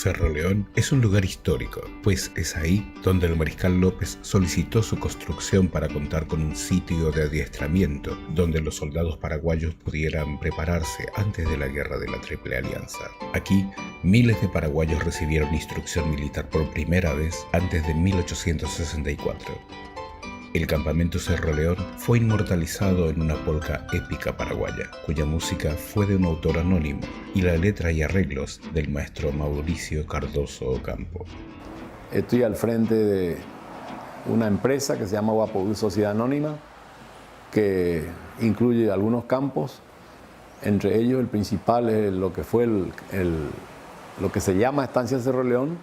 Cerro León es un lugar histórico, pues es ahí donde el mariscal López solicitó su construcción para contar con un sitio de adiestramiento donde los soldados paraguayos pudieran prepararse antes de la guerra de la Triple Alianza. Aquí, miles de paraguayos recibieron instrucción militar por primera vez antes de 1864. El campamento Cerro León fue inmortalizado en una polca épica paraguaya, cuya música fue de un autor anónimo y la letra y arreglos del maestro Mauricio Cardoso Ocampo. Estoy al frente de una empresa que se llama Guapodú Sociedad Anónima, que incluye algunos campos, entre ellos el principal es lo que fue lo que se llama Estancia Cerro León,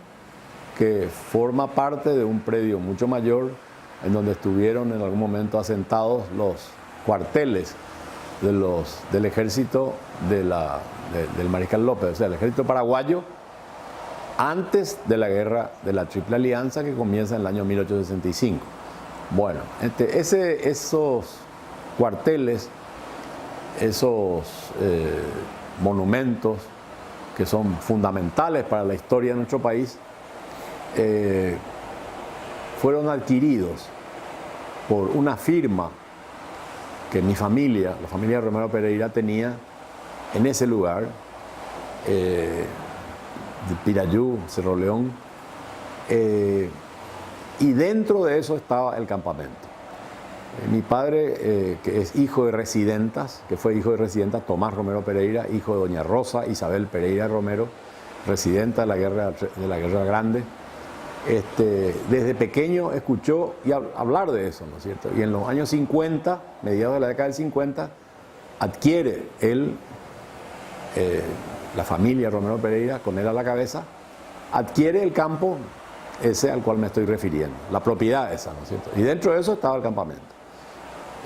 que forma parte de un predio mucho mayor en donde estuvieron en algún momento asentados los cuarteles del ejército del mariscal López, o sea, el ejército paraguayo antes de la guerra de la Triple Alianza, que comienza en el año 1865. Bueno, esos cuarteles, esos monumentos que son fundamentales para la historia de nuestro país, fueron adquiridos por una firma que mi familia, la familia Romero Pereira, tenía en ese lugar, de Pirayú, Cerro León, y dentro de eso estaba el campamento. Mi padre, que es hijo de residentas, que fue hijo de residentas, Tomás Romero Pereira, hijo de doña Rosa Isabel Pereira Romero, residenta de la Guerra Grande, desde pequeño escuchó hablar de eso, ¿no es cierto? Y en los años 50, mediados de la década del 50, adquiere él, la familia Romero Pereira, con él a la cabeza, adquiere el campo ese al cual me estoy refiriendo, la propiedad esa, ¿no es cierto? Y dentro de eso estaba el campamento.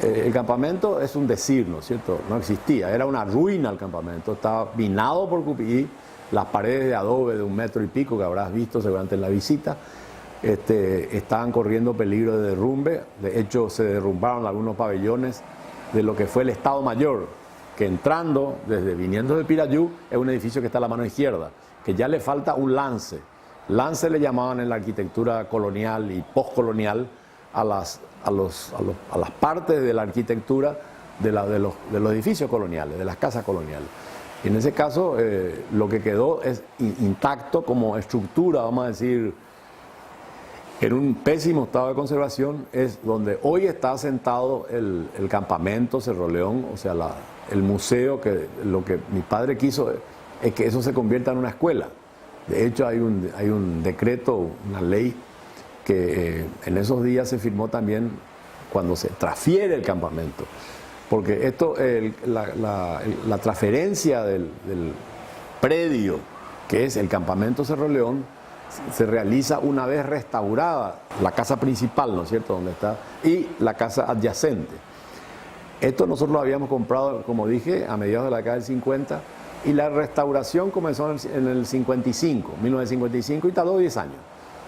El campamento es un decir, ¿no es cierto? No existía, era una ruina el campamento, estaba minado por Cupidí. Las paredes de adobe de 1,5 metros que habrás visto seguramente en la visita, estaban corriendo peligro de derrumbe. De hecho, se derrumbaron algunos pabellones de lo que fue el Estado Mayor, que viniendo de Pirayú, es un edificio que está a la mano izquierda, que ya le falta un lance. Lance le llamaban en la arquitectura colonial y postcolonial a las partes de la arquitectura de los edificios coloniales, de las casas coloniales. Y en ese caso, lo que quedó es intacto como estructura, vamos a decir, en un pésimo estado de conservación, es donde hoy está asentado el campamento Cerro León, o sea, el museo, que lo que mi padre quiso es que eso se convierta en una escuela. De hecho, hay un decreto, una ley, que en esos días se firmó también cuando se transfiere el campamento. Porque la transferencia del predio, que es el campamento Cerro León, se realiza una vez restaurada la casa principal, ¿no es cierto?, donde está, y la casa adyacente. Esto nosotros lo habíamos comprado, como dije, a mediados de la década del 50, y la restauración comenzó en el 1955, y tardó 10 años.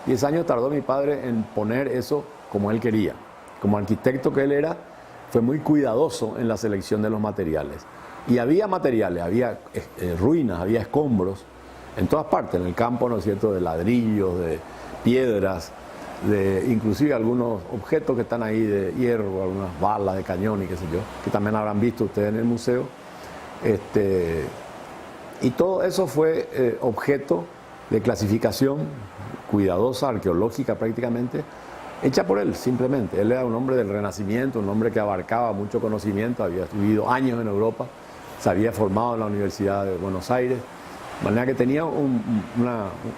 10 años tardó mi padre en poner eso como él quería. Como arquitecto que él era, fue muy cuidadoso en la selección de los materiales. Y había materiales, había ruinas, había escombros, en todas partes, en el campo, ¿no es cierto?, de ladrillos, de piedras, inclusive algunos objetos que están ahí de hierro, algunas balas de cañón y qué sé yo, que también habrán visto ustedes en el museo. Y todo eso fue objeto de clasificación cuidadosa, arqueológica prácticamente, hecha por él, simplemente. Él era un hombre del Renacimiento, un hombre que abarcaba mucho conocimiento, había vivido años en Europa, se había formado en la Universidad de Buenos Aires, de manera que tenía un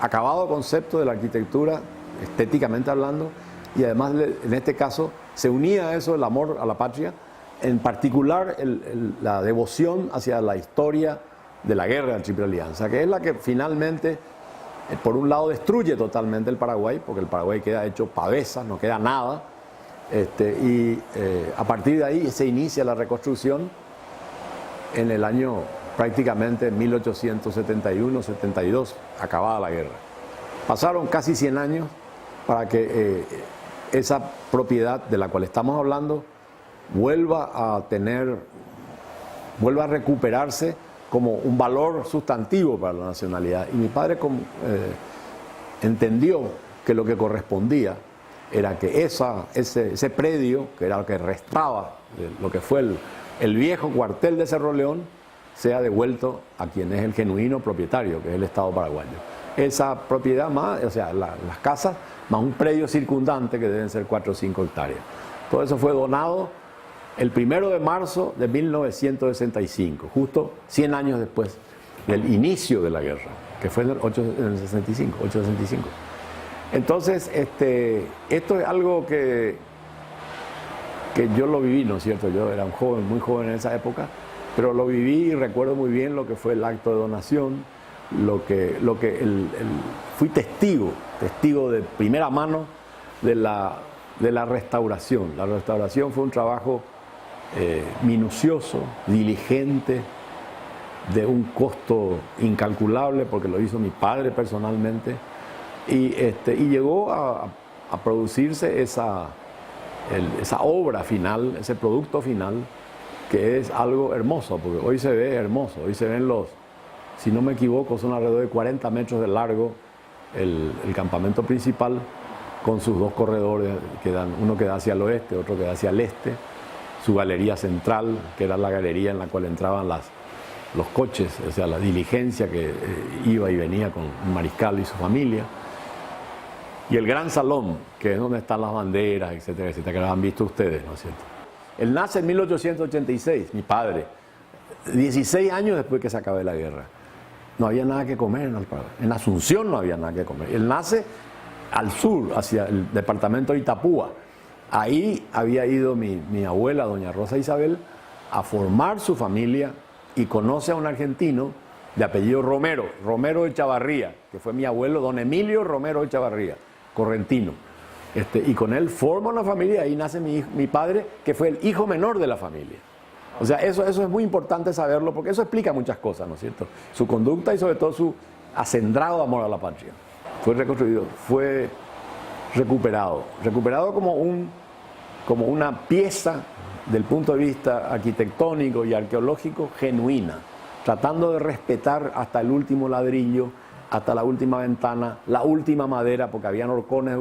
acabado concepto de la arquitectura, estéticamente hablando, y además en este caso se unía a eso el amor a la patria, en particular la devoción hacia la historia de la guerra de la Triple Alianza, que es la que finalmente, por un lado, destruye totalmente el Paraguay, porque el Paraguay queda hecho pavesa, no queda nada, a partir de ahí se inicia la reconstrucción en el año prácticamente 1871-72, acabada la guerra. Pasaron casi 100 años para que esa propiedad de la cual estamos hablando vuelva a recuperarse como un valor sustantivo para la nacionalidad. Y mi padre entendió que lo que correspondía era que ese predio, que era lo que restaba de lo que fue el viejo cuartel de Cerro León, sea devuelto a quien es el genuino propietario, que es el Estado paraguayo. Esa propiedad más, o sea, las casas, más un predio circundante que deben ser 4 o 5 hectáreas. Todo eso fue donado el 1 de marzo de 1965, justo 100 años después del inicio de la guerra, que fue en el 865. Entonces, esto es algo que yo lo viví, ¿no es cierto? Yo era un joven, muy joven en esa época, pero lo viví y recuerdo muy bien lo que fue el acto de donación, fui testigo de primera mano de la restauración. La restauración fue un trabajo minucioso, diligente, de un costo incalculable, porque lo hizo mi padre personalmente, y llegó a producirse esa obra final, ese producto final, que es algo hermoso, porque hoy se ve hermoso, hoy se ven si no me equivoco, son alrededor de 40 metros de largo el campamento principal, con sus 2 corredores, uno que da hacia el oeste, otro que da hacia el este, su galería central, que era la galería en la cual entraban los coches, o sea, la diligencia que iba y venía con un mariscal y su familia, y el gran salón, que es donde están las banderas, etcétera, etcétera, que las han visto ustedes, ¿no es cierto? Él nace en 1886, mi padre, 16 años después que se acabe la guerra. No había nada que comer en Asunción, no había nada que comer. Él nace al sur, hacia el departamento de Itapúa. Ahí había ido mi abuela, doña Rosa Isabel, a formar su familia, y conoce a un argentino de apellido Romero de Chavarría, que fue mi abuelo, don Emilio Romero de Chavarría, correntino. Y con él forma una familia, ahí nace mi padre, que fue el hijo menor de la familia. O sea, eso es muy importante saberlo, porque eso explica muchas cosas, ¿no es cierto? Su conducta y sobre todo su acendrado amor a la patria. Fue reconstruido, fue recuperado como una pieza del punto de vista arquitectónico y arqueológico genuina, tratando de respetar hasta el último ladrillo, hasta la última ventana, la última madera, porque habían horcones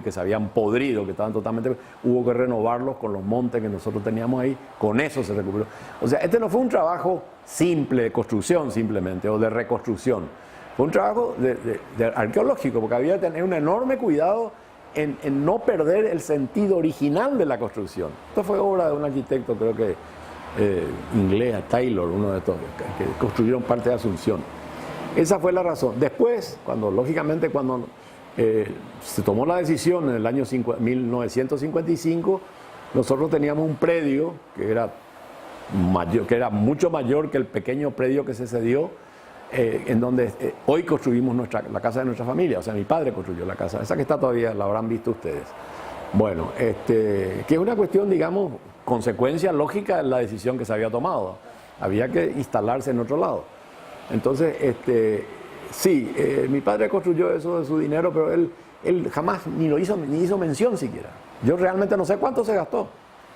que se habían podrido, que estaban totalmente... Hubo que renovarlos con los montes que nosotros teníamos ahí, con eso se recuperó. O sea, este no fue un trabajo simple de construcción simplemente, o de reconstrucción. Fue un trabajo de arqueológico, porque había que tener un enorme cuidado en no perder el sentido original de la construcción. Esto fue obra de un arquitecto, creo que inglés, Taylor, uno de estos, que construyeron parte de Asunción. Esa fue la razón. Después, cuando se tomó la decisión en el año 1955, nosotros teníamos un predio que era mucho mayor que el pequeño predio que se cedió, en donde hoy construimos la casa de nuestra familia. O sea, mi padre construyó la casa, esa que está todavía, la habrán visto ustedes. Bueno, que es una cuestión, digamos, consecuencia lógica de la decisión que se había tomado. Había que instalarse en otro lado. Entonces, sí, mi padre construyó eso de su dinero, pero él jamás ni hizo mención siquiera. Yo realmente no sé cuánto se gastó.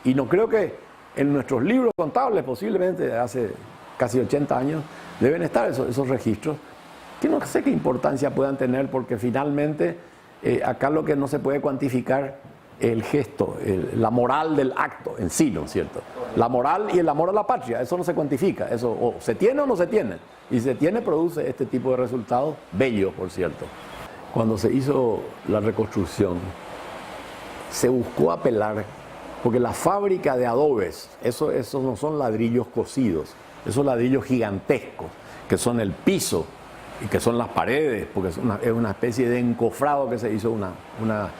Y no creo que en nuestros libros contables, posiblemente de hace casi 80 años, deben estar esos registros, que no sé qué importancia puedan tener, porque finalmente acá lo que no se puede cuantificar es el gesto, la moral del acto en sí, ¿no es cierto? La moral y el amor a la patria, eso no se cuantifica, eso o se tiene o no se tiene. Y si se tiene, produce este tipo de resultados, bellos, por cierto. Cuando se hizo la reconstrucción, se buscó apelar, porque la fábrica de adobes, esos no son ladrillos cocidos, esos ladrillos gigantescos, que son el piso y que son las paredes, porque es una especie de encofrado que se hizo, unas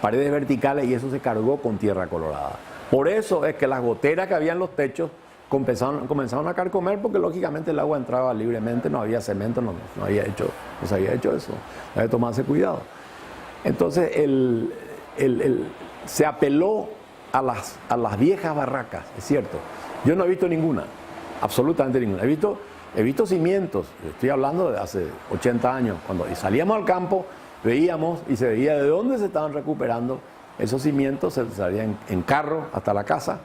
paredes verticales, y eso se cargó con tierra colorada. Por eso es que las goteras que había en los techos comenzaron a carcomer, porque lógicamente el agua entraba libremente, no había cemento, no se había hecho eso, había que tomarse cuidado. Entonces se apeló a las viejas barracas, es cierto. Yo no he visto ninguna, absolutamente ninguna. He visto cimientos, estoy hablando de hace 80 años, cuando salíamos al campo, veíamos y se veía de dónde se estaban recuperando esos cimientos. Se salían en carro hasta la casa,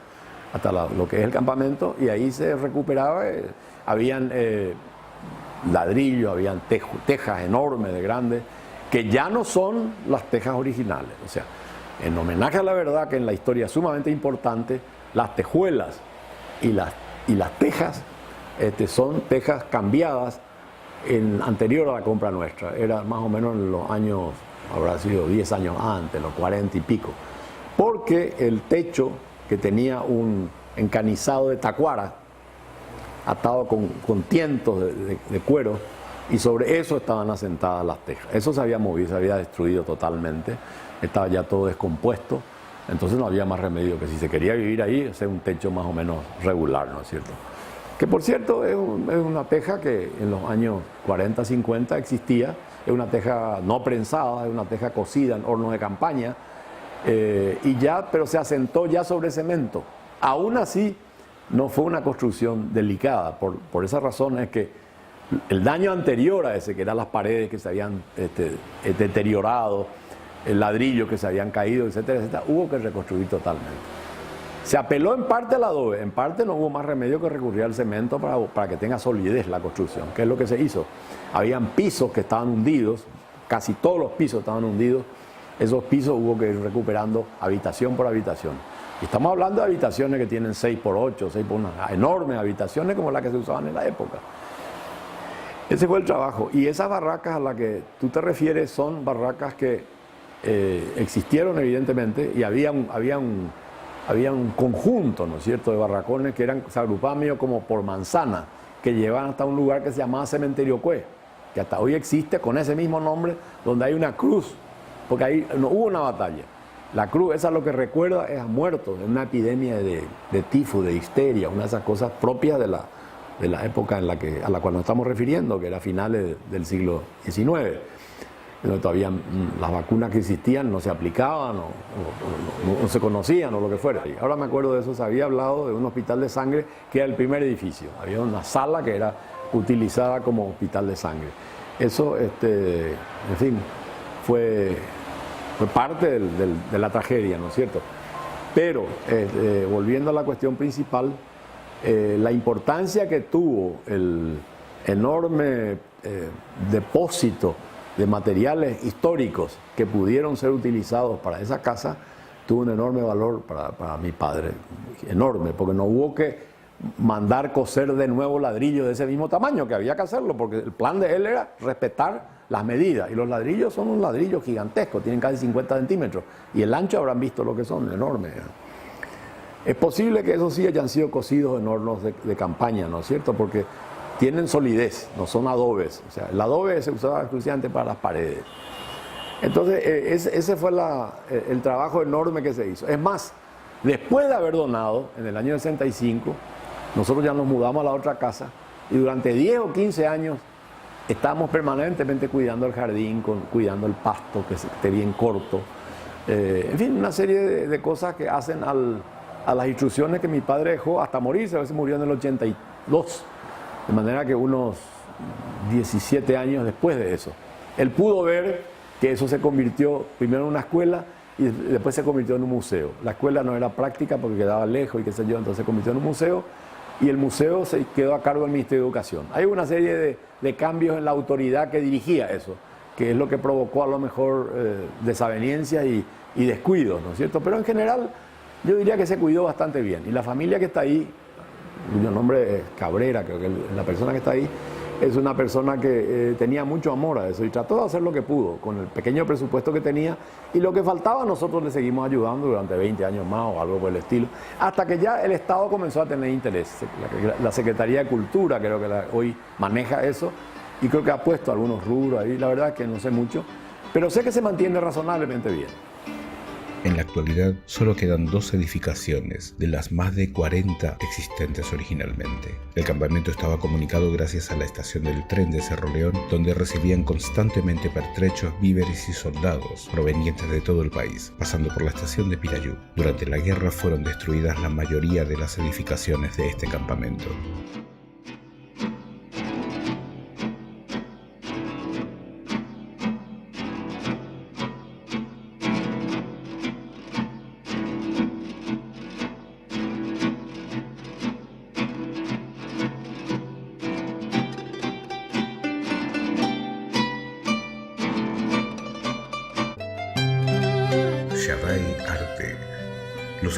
hasta lo que es el campamento, y ahí se recuperaba. Habían ladrillos, habían tejas enormes, de grandes, que ya no son las tejas originales. O sea, en homenaje a la verdad, que en la historia es sumamente importante, las tejuelas y las tejas son tejas cambiadas anterior a la compra nuestra. Era más o menos en los años, habrá sido 10 años antes, los 40 y pico. Porque el techo, que tenía un encanizado de tacuara, atado con tientos de cuero, y sobre eso estaban asentadas las tejas. Eso se había movido, se había destruido totalmente, estaba ya todo descompuesto, entonces no había más remedio que, si se quería vivir ahí, hacer un techo más o menos regular, ¿no es cierto? Que por cierto es una teja que en los años 40, 50 existía, es una teja no prensada, es una teja cocida en horno de campaña, pero se asentó ya sobre cemento. Aún así, no fue una construcción delicada. Por esa razón es que el daño anterior a ese, que eran las paredes que se habían deteriorado, el ladrillo que se habían caído, etcétera, etcétera, hubo que reconstruir totalmente. Se apeló en parte al adobe, en parte no hubo más remedio que recurrir al cemento para que tenga solidez la construcción, que es lo que se hizo. Habían pisos que estaban hundidos, casi todos los pisos estaban hundidos. Esos pisos hubo que ir recuperando habitación por habitación. Y estamos hablando de habitaciones que tienen 6x8, 6x1, enormes habitaciones como las que se usaban en la época. Ese fue el trabajo. Y esas barracas a las que tú te refieres son barracas que existieron evidentemente, y había un conjunto, ¿no es cierto?, de barracones que se agrupaban medio como por manzana, que llevaban hasta un lugar que se llamaba Cementerio Cue, que hasta hoy existe con ese mismo nombre, donde hay una cruz, porque ahí no hubo una batalla. La cruz, esa lo que recuerda es a muertos, en una epidemia de tifo, de histeria, una de esas cosas propias de la época a la cual nos estamos refiriendo, que era finales del siglo XIX, donde todavía las vacunas que existían no se aplicaban no se conocían o lo que fuera. Y ahora me acuerdo de eso, se había hablado de un hospital de sangre que era el primer edificio, había una sala que era utilizada como hospital de sangre. Eso, en fin, fue parte de la tragedia, ¿no es cierto? Pero, volviendo a la cuestión principal, la importancia que tuvo el enorme depósito de materiales históricos que pudieron ser utilizados para esa casa, tuvo un enorme valor para mi padre, enorme, porque no hubo que mandar coser de nuevo ladrillos de ese mismo tamaño, que había que hacerlo, porque el plan de él era respetar las medidas, y los ladrillos son un ladrillo gigantesco, tienen casi 50 centímetros, y el ancho habrán visto lo que son, enormes. Es posible que esos sí hayan sido cocidos en hornos de campaña, ¿no es cierto?, porque tienen solidez, no son adobes. O sea, el adobe se usaba exclusivamente para las paredes. Entonces, ese fue el trabajo enorme que se hizo. Es más, después de haber donado, en el año 65, nosotros ya nos mudamos a la otra casa, y durante 10 o 15 años estábamos permanentemente cuidando el jardín, cuidando el pasto, que esté bien corto. En fin, una serie de cosas que hacen a las instrucciones que mi padre dejó hasta morirse. A veces murió en el 82. De manera que unos 17 años después de eso, él pudo ver que eso se convirtió primero en una escuela y después se convirtió en un museo. La escuela no era práctica porque quedaba lejos y qué sé yo, entonces se convirtió en un museo, y el museo se quedó a cargo del Ministerio de Educación. Hay una serie de cambios en la autoridad que dirigía eso, que es lo que provocó a lo mejor desavenencias y descuidos, ¿no es cierto? Pero en general yo diría que se cuidó bastante bien, y la familia que está ahí, cuyo nombre es Cabrera, creo que la persona que está ahí, es una persona que tenía mucho amor a eso y trató de hacer lo que pudo con el pequeño presupuesto que tenía, y lo que faltaba nosotros le seguimos ayudando durante 20 años más o algo por el estilo, hasta que ya el Estado comenzó a tener interés. La Secretaría de Cultura creo que hoy maneja eso, y creo que ha puesto algunos rubros ahí, la verdad es que no sé mucho, pero sé que se mantiene razonablemente bien. En la actualidad solo quedan 2 edificaciones de las más de 40 existentes originalmente. El campamento estaba comunicado gracias a la estación del tren de Cerro León, donde recibían constantemente pertrechos, víveres y soldados provenientes de todo el país, pasando por la estación de Pirayú. Durante la guerra fueron destruidas la mayoría de las edificaciones de este campamento.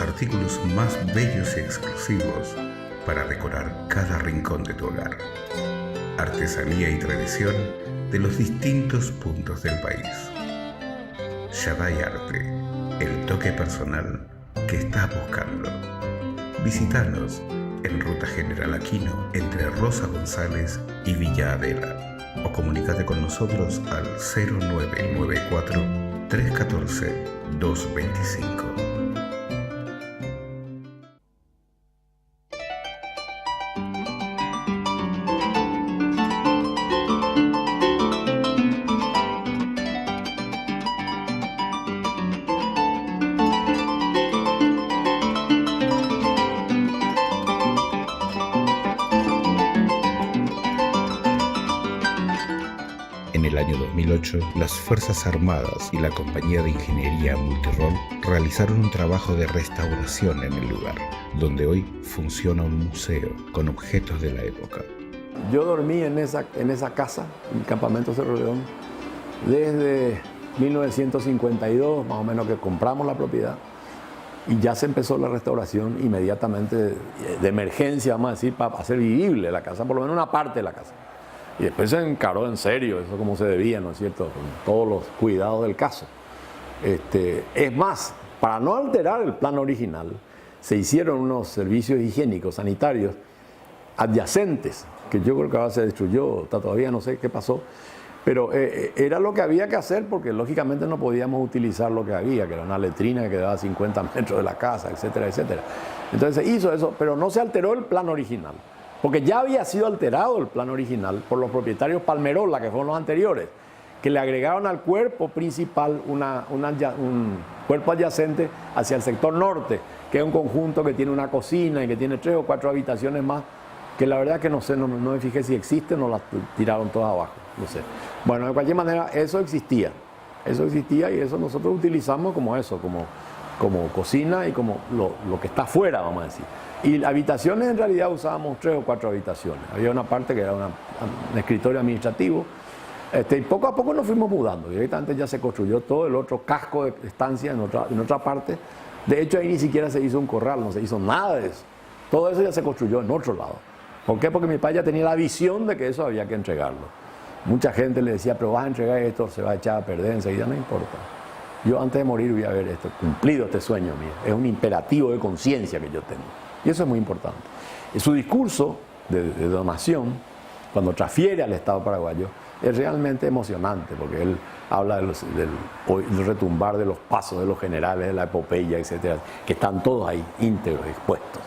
los artículos más bellos y exclusivos para decorar cada rincón de tu hogar. Artesanía y tradición de los distintos puntos del país. Shaddai Arte, el toque personal que estás buscando. Visítanos en Ruta General Aquino, entre Rosa González y Villa Adela. O comunícate con nosotros al 0994 314 225. En el año 2008, las Fuerzas Armadas y la Compañía de Ingeniería Multirol realizaron un trabajo de restauración en el lugar, donde hoy funciona un museo con objetos de la época. Yo dormí en esa casa, en el campamento Cerro León, desde 1952, más o menos, que compramos la propiedad, y ya se empezó la restauración inmediatamente, de emergencia, vamos a decir, para hacer vivible la casa, por lo menos una parte de la casa. Y después se encaró en serio, eso como se debía, ¿no es cierto?, con todos los cuidados del caso. Es más, para no alterar el plan original, se hicieron unos servicios higiénicos, sanitarios, adyacentes, que yo creo que ahora se destruyó, todavía no sé qué pasó, pero era lo que había que hacer, porque lógicamente no podíamos utilizar lo que había, que era una letrina que quedaba a 50 metros de la casa, etcétera, etcétera. Entonces se hizo eso, pero no se alteró el plan original. Porque ya había sido alterado el plan original por los propietarios Palmerola, que fueron los anteriores, que le agregaron al cuerpo principal un cuerpo adyacente hacia el sector norte, que es un conjunto que tiene una cocina y que tiene 3 o 4 habitaciones más, que la verdad que no sé, no me fijé si existen o las tiraron todas abajo, no sé. Bueno, de cualquier manera, eso existía y eso nosotros utilizamos como eso, como cocina y como lo que está afuera, vamos a decir. Y habitaciones, en realidad usábamos 3 o 4 habitaciones. Había una parte que era un escritorio administrativo. Y poco a poco nos fuimos mudando. Directamente ya se construyó todo el otro casco de estancia en otra parte. De hecho, ahí ni siquiera se hizo un corral, no se hizo nada de eso. Todo eso ya se construyó en otro lado. ¿Por qué? Porque mi padre ya tenía la visión de que eso había que entregarlo. Mucha gente le decía, pero vas a entregar esto, se va a echar a perder enseguida, no importa. Yo antes de morir voy a ver esto, cumplido este sueño mío. Es un imperativo de conciencia que yo tengo. Y eso es muy importante. Y su discurso de donación, cuando transfiere al Estado paraguayo, es realmente emocionante, porque él habla del retumbar de los pasos de los generales, de la epopeya, etcétera, que están todos ahí íntegros, expuestos.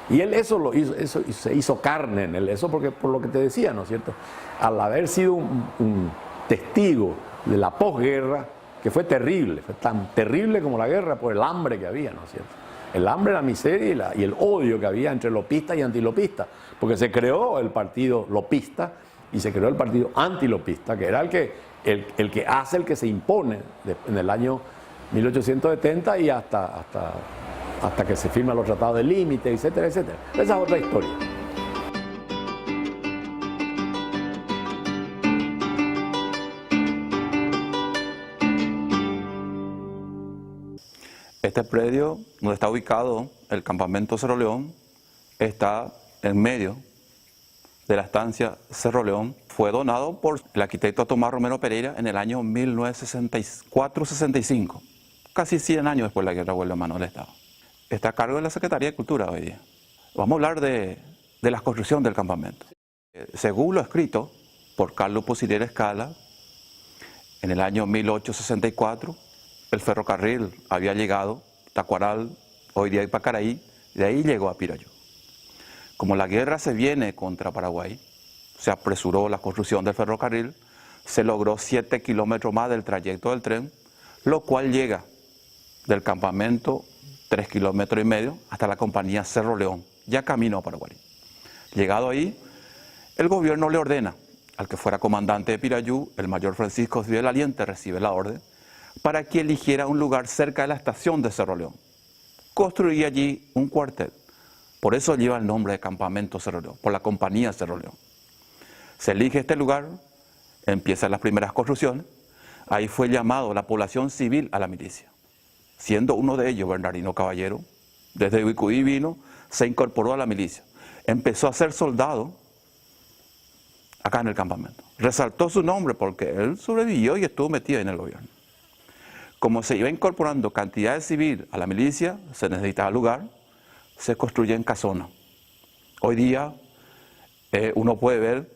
Y él eso lo hizo, eso se hizo carne en él, eso porque por lo que te decía, ¿no es cierto? Al haber sido un testigo de la posguerra, que fue terrible, fue tan terrible como la guerra por el hambre que había, ¿no es cierto? El hambre, la miseria y el odio que había entre lopistas y antilopistas, porque se creó el partido lopista y se creó el partido antilopista, que era el que hace, el que se impone en el año 1870 y hasta que se firman los tratados de límite, etcétera, etcétera. Esa es otra historia. Este predio, donde está ubicado el campamento Cerro León, está en medio de la estancia Cerro León. Fue donado por el arquitecto Tomás Romero Pereira en el año 1964-65, casi 100 años después de la guerra vuelve a mano del Estado. Está a cargo de la Secretaría de Cultura hoy día. Vamos a hablar de la construcción del campamento. Según lo escrito por Carlos Pucilier Escala, en el año 1864, el ferrocarril había llegado a Tacuaral, hoy día Ipacaraí, y de ahí llegó a Pirayú. Como la guerra se viene contra Paraguay, se apresuró la construcción del ferrocarril, se logró 7 kilómetros más del trayecto del tren, lo cual llega del campamento 3,5 kilómetros hasta la compañía Cerro León, ya camino a Paraguay. Llegado ahí, el gobierno le ordena al que fuera comandante de Pirayú, el mayor Francisco Civil Aliente, recibe la orden para que eligiera un lugar cerca de la estación de Cerro León. Construía allí un cuartel. Por eso lleva el nombre de Campamento Cerro León, por la compañía Cerro León. Se elige este lugar, empiezan las primeras construcciones. Ahí fue llamado la población civil a la milicia, siendo uno de ellos Bernardino Caballero, Desde Uicuí vino, se incorporó a la milicia. Empezó a ser soldado acá en el campamento. Resaltó su nombre porque él sobrevivió y estuvo metido en el gobierno. Como se iba incorporando cantidad de civil a la milicia, se necesitaba lugar, se construyen casonas. Hoy día uno puede ver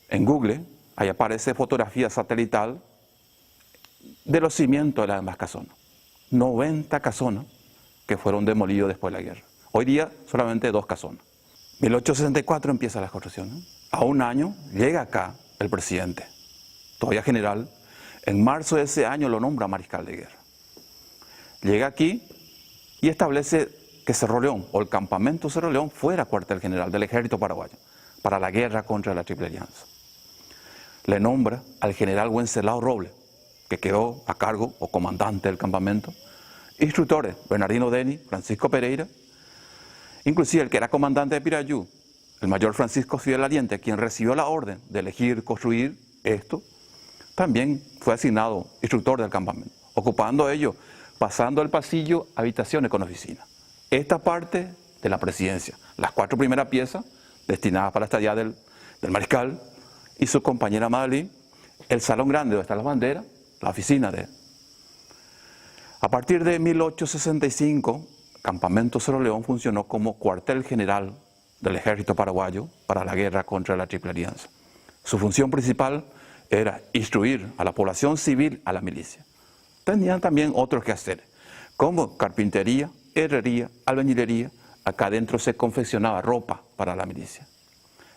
en Google, ahí aparece fotografía satelital de los cimientos de las demás casonas. 90 casonas que fueron demolidos después de la guerra. Hoy día solamente 2 casonas. 1864 empieza la construcción. A un año llega acá el presidente, todavía general. En marzo de ese año lo nombra mariscal de guerra. Llega aquí y establece que Cerro León, o el campamento Cerro León, fuera cuartel general del ejército paraguayo para la guerra contra la Triple Alianza. Le nombra al general Wenceslao Robles, que quedó a cargo o comandante del campamento, instructores Bernardino Deni, Francisco Pereira, inclusive el que era comandante de Pirayú, el mayor Francisco Fidel Aliente, quien recibió la orden de elegir construir esto, también fue asignado instructor del campamento, ocupando ello, pasando el pasillo, habitaciones con oficina. Esta parte de la presidencia, las 4 primeras piezas destinadas para la estadía del mariscal y su compañera Madalí, el salón grande donde están las banderas, la oficina de él. A partir de 1865, Campamento Cerro León funcionó como cuartel general del ejército paraguayo para la guerra contra la Triple Alianza. Su función principal era instruir a la población civil a la milicia. Tenían también otros quehaceres, como carpintería, herrería, albañilería. Acá adentro se confeccionaba ropa para la milicia.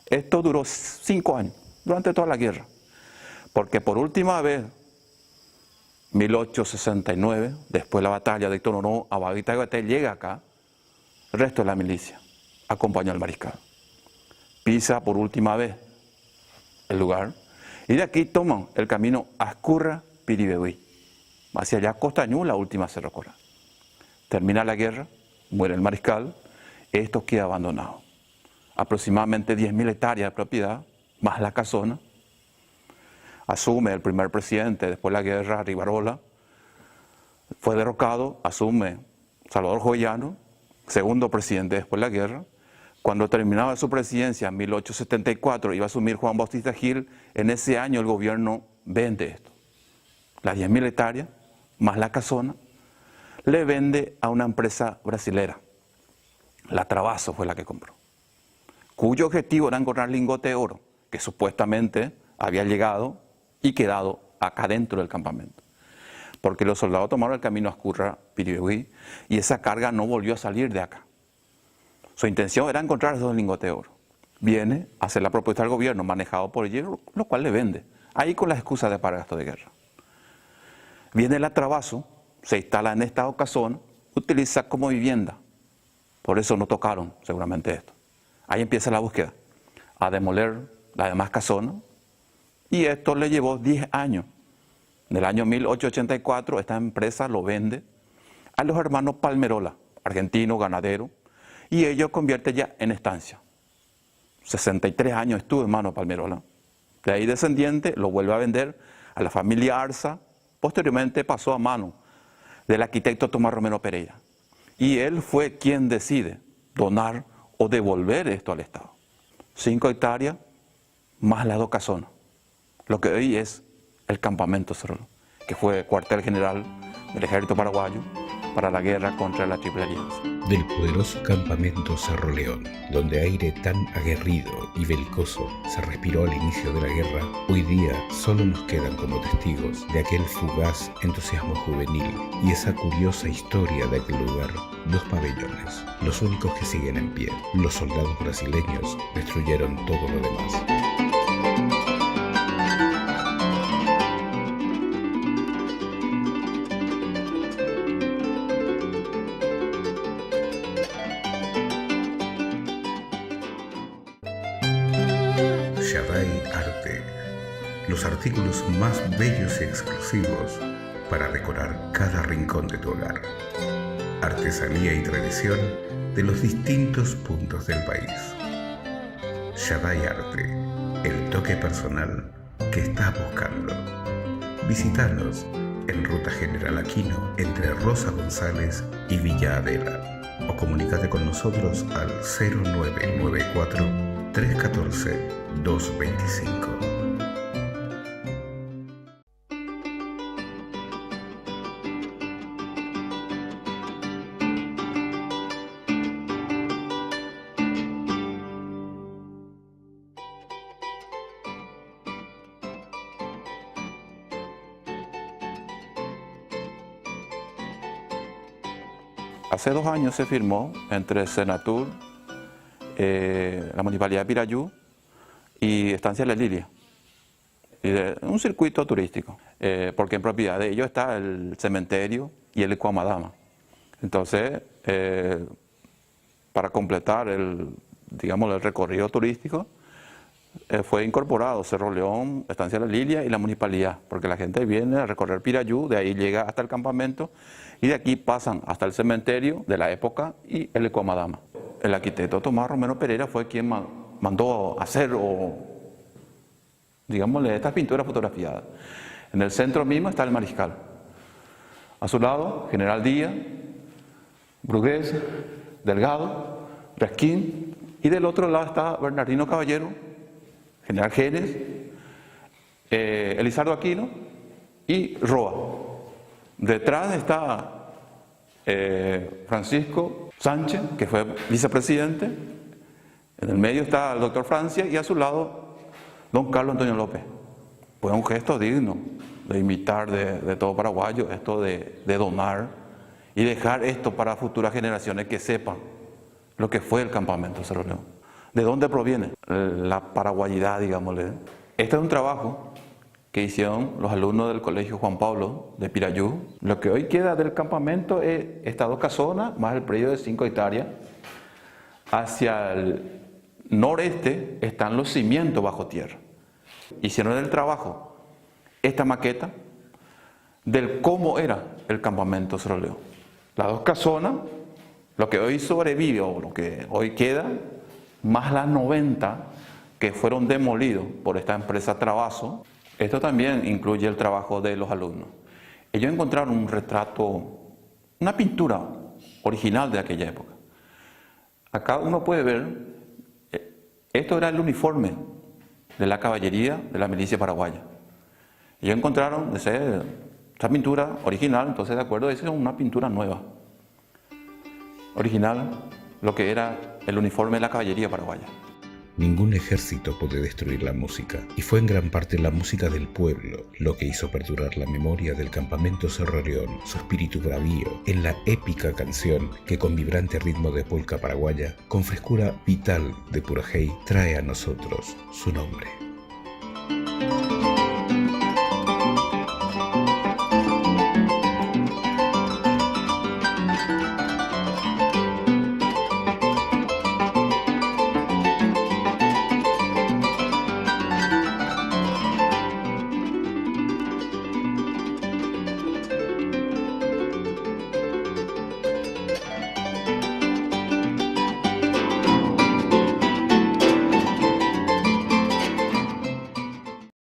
Esto duró 5 años, durante toda la guerra, porque por última vez, 1869, después de la batalla de Tonoró, Abaguitá llega acá, el resto de la milicia acompañó al mariscal. Pisa por última vez el lugar, y de aquí toman el camino Ascurra-Piribehuí. Hacia allá Costañú, la última se recorre. Termina la guerra, muere el mariscal, esto queda abandonado. Aproximadamente 10.000 hectáreas de propiedad, más la casona. Asume el primer presidente después de la guerra, Rivarola. Fue derrocado, asume Salvador Joyano, segundo presidente después de la guerra. Cuando terminaba su presidencia en 1874, iba a asumir Juan Bautista Gil. En ese año el gobierno vende esto. Las 10.000 hectáreas, más la casona, le vende a una empresa brasilera. La Travaso fue la que compró, cuyo objetivo era encontrar lingote de oro, que supuestamente había llegado y quedado acá dentro del campamento. Porque los soldados tomaron el camino a Ascurra-Piribehuí y esa carga no volvió a salir de acá. Su intención era encontrar esos lingotes de oro. Viene a hacer la propuesta del gobierno manejado por ellos, lo cual le vende. Ahí con la excusa de pagar gasto de guerra. Viene la Travaso, se instala en esta casona, utiliza como vivienda. Por eso no tocaron seguramente esto. Ahí empieza la búsqueda, a demoler las demás casonas, y esto le llevó 10 años. En el año 1884 esta empresa lo vende a los hermanos Palmerola, argentino, ganadero, y ellos convierte ya en estancia. 63 años estuvo en mano Palmerola. De ahí descendiente lo vuelve a vender a la familia Arza, posteriormente pasó a mano del arquitecto Tomás Romero Pereira. Y él fue quien decide donar o devolver esto al Estado. 5 hectáreas más las 2 casonas. Lo que hoy es el campamento Cerro León, que fue cuartel general del ejército paraguayo para la guerra contra la Triple Alianza. Del poderoso campamento Cerro León, donde aire tan aguerrido y belicoso se respiró al inicio de la guerra, hoy día solo nos quedan como testigos de aquel fugaz entusiasmo juvenil y esa curiosa historia de aquel lugar 2 pabellones, los únicos que siguen en pie. Los soldados brasileños destruyeron todo lo demás. Shaddai Arte, los artículos más bellos y exclusivos para decorar cada rincón de tu hogar. Artesanía y tradición de los distintos puntos del país. Shaddai Arte, el toque personal que estás buscando. Visítanos en Ruta General Aquino, entre Rosa González y Villa Adela. o comunícate con nosotros al 0994 314 225. Hace 2 años se firmó entre Senatur, la Municipalidad de Pirayú y Estancia La Lilia, un circuito turístico, porque en propiedad de ellos está el cementerio y el Ecuamadama. Entonces, para completar el recorrido turístico, fue incorporado Cerro León, Estancia La Lilia y la Municipalidad, porque la gente viene a recorrer Pirayú, de ahí llega hasta el campamento y de aquí pasan hasta el cementerio de la época y el Ecuamadama. El arquitecto Tomás Romero Pereira fue quien mandó hacer estas pinturas fotografiadas. En el centro mismo está el Mariscal. A su lado, General Díaz, Brugués, Delgado, Rasquín, y del otro lado está Bernardino Caballero, General Genes, Elizardo Aquino y Roa. Detrás está Francisco Sánchez, que fue vicepresidente. En el medio está el doctor Francia y a su lado don Carlos Antonio López. Fue un gesto digno de imitar de todo paraguayo, esto de donar y dejar esto para futuras generaciones que sepan lo que fue el campamento Cerro León. ¿De dónde proviene la paraguayidad, digámosle? Este es un trabajo que hicieron los alumnos del Colegio Juan Pablo de Pirayú. Lo que hoy queda del campamento es estas 2 casonas, más el predio de 5 hectáreas. Hacia el noreste están los cimientos bajo tierra. Hicieron el trabajo, esta maqueta, del cómo era el campamento Cerro León. Las 2 casonas, lo que hoy sobrevive o lo que hoy queda, más las 90 que fueron demolidos por esta empresa Trabazo. Esto también incluye el trabajo de los alumnos. Ellos encontraron un retrato, una pintura original de aquella época. Acá uno puede ver, esto era el uniforme de la caballería de la milicia paraguaya. Ellos encontraron esa pintura original, entonces de acuerdo, esa es una pintura nueva. Original, lo que era el uniforme de la caballería paraguaya. Ningún ejército puede destruir la música, y fue en gran parte la música del pueblo lo que hizo perdurar la memoria del campamento Cerro León, su espíritu bravío, en la épica canción que con vibrante ritmo de polca paraguaya, con frescura vital de Purajey, trae a nosotros su nombre.